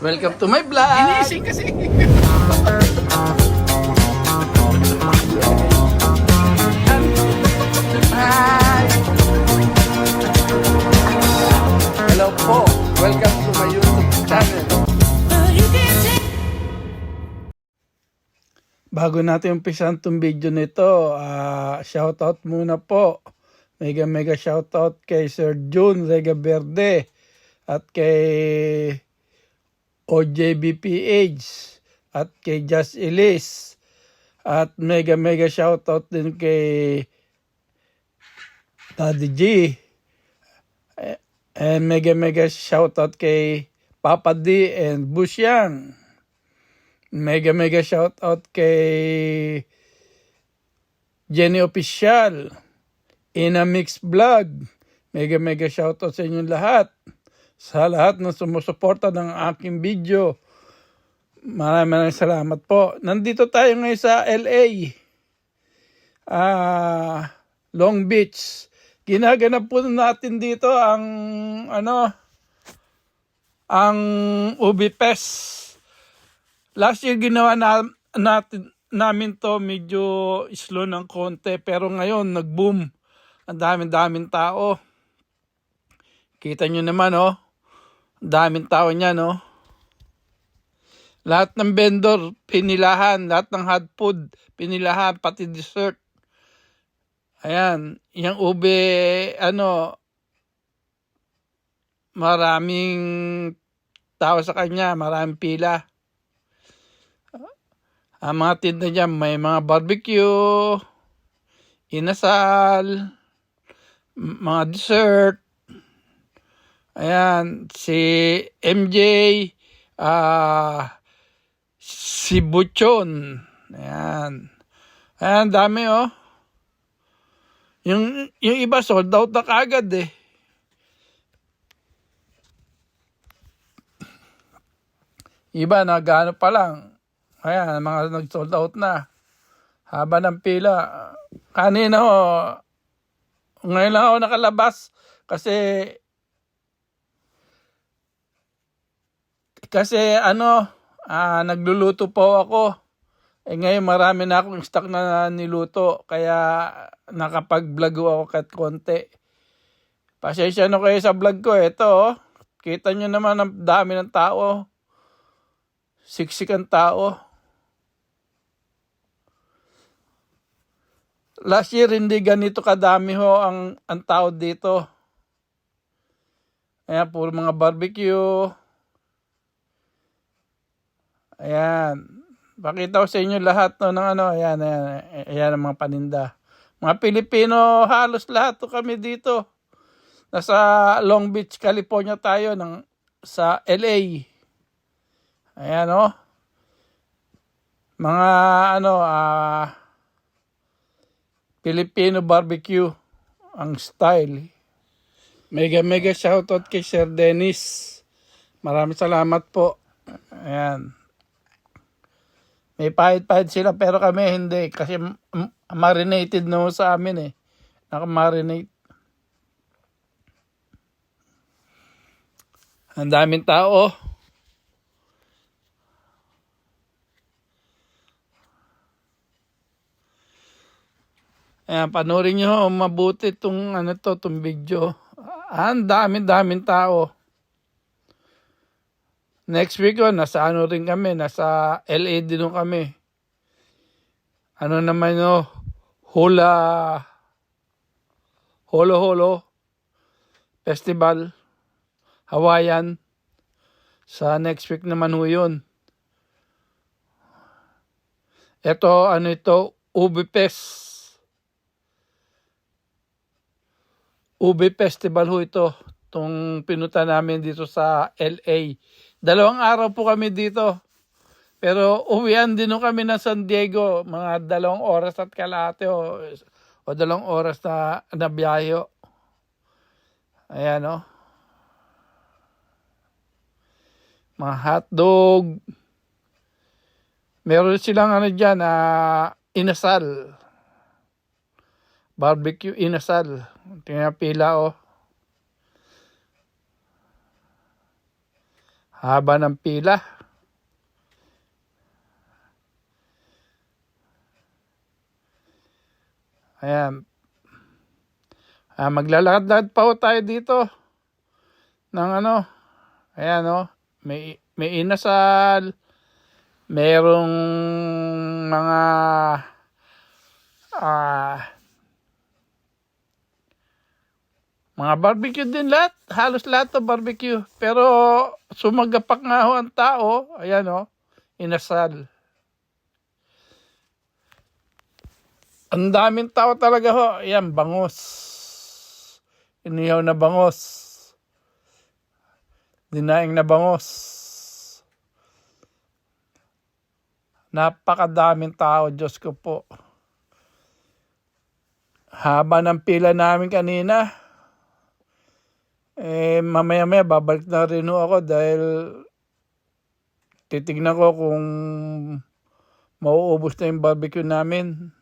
Welcome to my vlog! Ginising kasi. Hi! Hello po! Welcome to my YouTube channel. Bago natin umpisan itong video nito, shoutout muna po. Mega shoutout kay Sir June Rega Verde at kay OJBPH at kay Just Elise. At mega shoutout din kay Daddy G. And mega shoutout kay Papa D and Busyang. Mega shoutout kay Jenny Official, Ina Mix Vlog. Mega shoutout sa inyong lahat. Sa lahat na sumusuporta ng aking video. Maraming salamat po. Nandito tayo ngayon sa LA. Long Beach. Ginaganap po natin dito ang Ubi Fest. Last year ginawa namin to medyo slow ng konti, pero ngayon nag-boom. Ang daming tao. Kita nyo naman daming tao niyan Lahat ng vendor pinilahan, lahat ng hot food pinilahan, pati dessert. Ayan, yung ube maraming tao sa kanya, maraming pila. Ang mga tinda niya may mga barbecue, inasal, mga dessert. Ayan, si MJ, si Buchon. Ayan. Ayan, dami Yung iba sold out na kaagad Iba nagano pa lang. Ayan, mga nag-sold out na. Haba ng pila. Kanina ngayon lang ako nakalabas kasi nagluluto po ako. Ngayon marami na akong stock na niluto kaya nakapag-vlog ako kahit konti. Pasensya na kayo sa vlog ko. Ito kita nyo naman ang dami ng tao. Siksik ang tao. Last year hindi ganito kadami ang tao dito. Ayan, puro mga barbecue. Ayan. Pakita ko sa inyo lahat ng ayan ang mga paninda. Mga Pilipino, halos lahat kami dito. Nasa Long Beach, California tayo sa LA. Ayan mga Filipino barbecue ang style. Mega shoutout kay Sir Dennis. Maraming salamat po. Ayan. May pahit sila pero kami hindi kasi marinated na sa amin Naka-marinate. Ang daming tao. Ayan, panoorin nyo mabuti itong video. Ang daming tao. Next week nasa rin kami, nasa LA din kami. Holo Festival, Hawaiian. Sa next week naman yun. Ito, Ubi Fest. Ubi Festival ito. Itong pinuta namin dito sa LA. 2 araw po kami dito. Pero uwian din kami ng San Diego. Mga 2 oras at kalahati o 2 oras na biyahe. Ayan mga hotdog. Meron silang dyan inasal. Barbecue inasal. Tingnan pila Haba ng pila. Ayan. Maglalakad-lakad pa ho tayo dito ng ano. Ayan o. May inasal. Merong mga mga barbecue din lahat. Halos lahat to barbecue. Pero sumagapak nga ho ang tao. Ayan o. Inasal. Ang daming tao talaga ho. Ayan, bangos. Inihaw na bangos. Dinaing na bangos. Napakadaming tao, Diyos ko po. Haba ng pila namin kanina. Mamaya-maya babalik na rin ho ako dahil titignan ko kung mauubos na yung barbecue namin.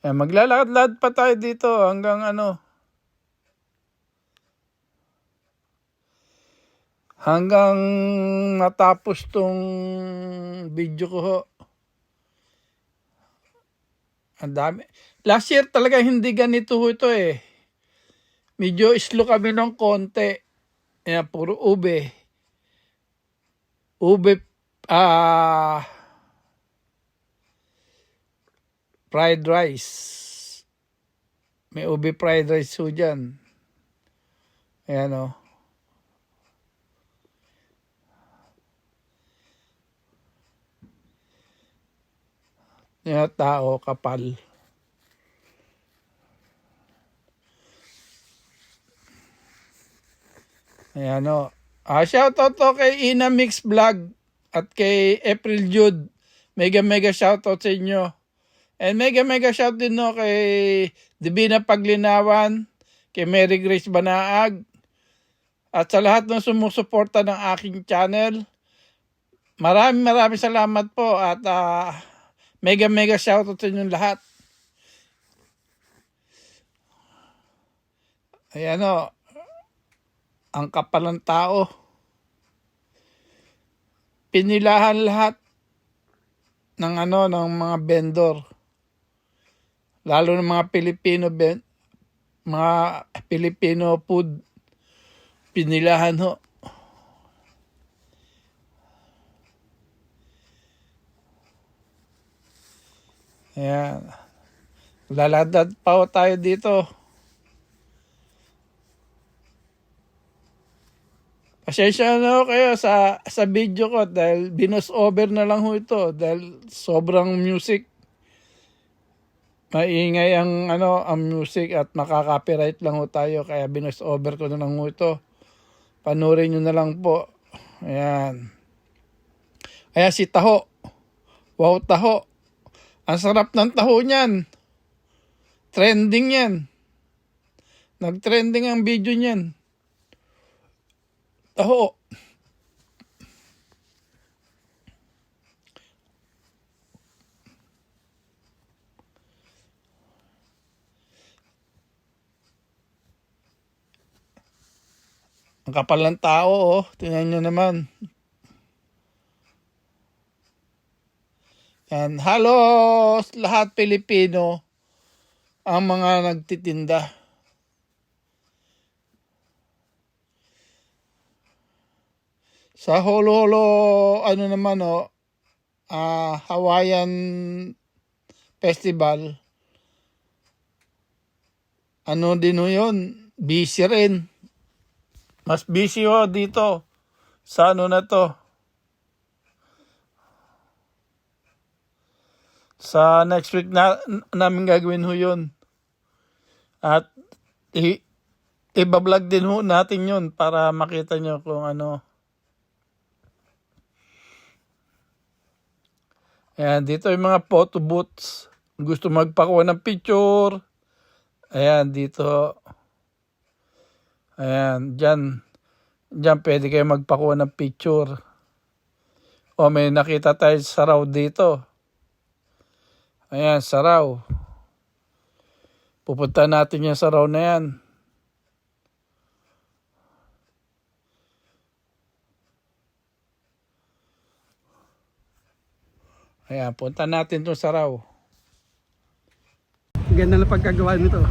Maglalakad-lakad pa tayo dito hanggang hanggang matapos tong video ko ho. Ang dami. Last year talaga hindi ganito ho ito eh. Medyo slow kami ng konti. Ayan, puro ube. Ube, fried rice. May ube fried rice ho dyan. Ayan o. Yung tao, kapal. Ayan o. Shoutout to kay Ina Mix Vlog at kay April Jude. Mega shoutout sa inyo. And mega shout din no kay Divina Paglinawan, kay Mary Grace Banaag, at sa lahat ng sumusuporta ng aking channel. Maraming salamat po at mega shoutout sa inyong lahat. Ayan o. Ang kapal ng tao. Pinilahan lahat ng ng mga vendor. Lalo ng mga Filipino food. Pinilahan ho. Ayan. Laladad pa ho tayo dito. Pasensya na ho kayo sa video ko dahil binos over na lang ho ito dahil sobrang music. Maingay ang music at makaka-copyright lang ho tayo kaya binos over ko na lang ho ito. Panurin nyo na lang po. Ayan. Ayan si taho. Wow, taho. Ang sarap ng taho niyan. Trending yan. Nag-trending ang video niyan. Taho. Ang kapal ng tao, oh. Tingnan nyo naman. Yan. Halos lahat Pilipino ang mga nagtitinda. Sa Holo-Holo, Hawaiian Festival, din ho yun, busy rin. Mas busy ho dito sa na to. Sa next week namin gagawin ho yun. At ibablog din ho natin yun para makita nyo kung Ayan, dito yung mga photo booths. Gusto magpakuha ng picture. Ayan, dito. Ayan, dyan pwede kayo magpakuha ng picture. O may nakita tayo saraw dito. Ayan, saraw. Pupunta natin yung saraw na yan. Ayan, punta natin itong Saraw. Ganda na pagkagawa nito.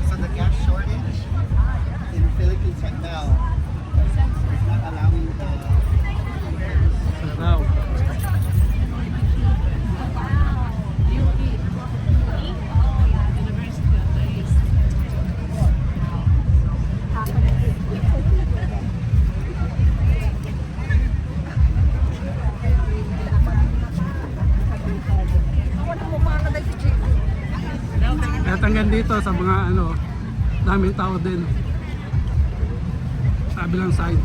So the gas shortage in the Philippines right now is not allowing the Saraw. At hanggang dito sa mga ano, daming tao din. Sa kabilang side.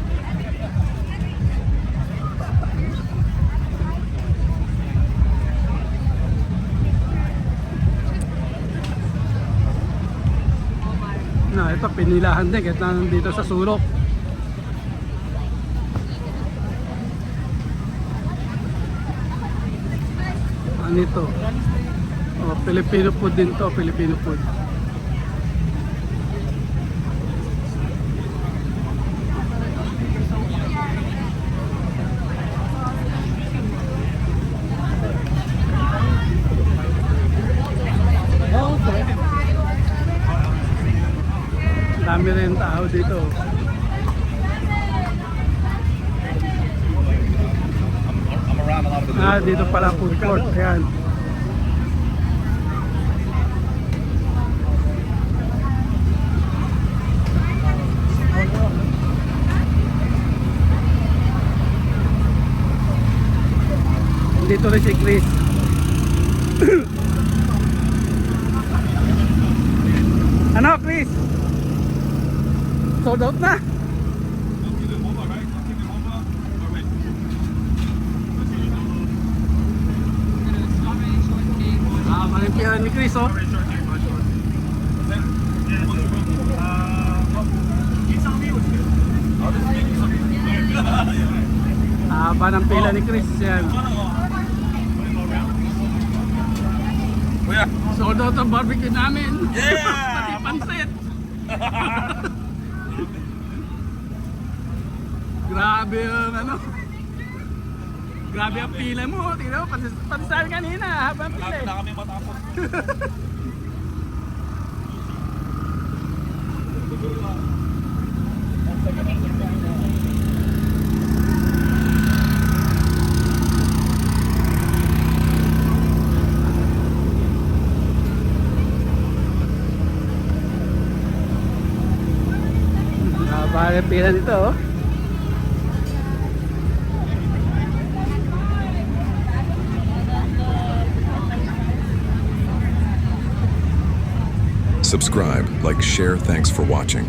Na ito pinilahan din kahit nandito sa sulok. Ano ito? Oh, Filipino food din to, Filipino food. Dami rin tao dito. Dito pala food court. Ayan. Dito rin si Chris. Ano, Chris? Sold out na. Malimpihan ni Chris, oh. Haba ng pila ni Chris. Yan. Sold out ang barbecue namin. Pati pansit. Grabe yung ano. Grabe ang pila mo. Tingnan mo, pati sa akin kanina. Haba ang pila. Na kami matapos. Haba ang pila nito, oh. Subscribe, like, share. Thanks for watching.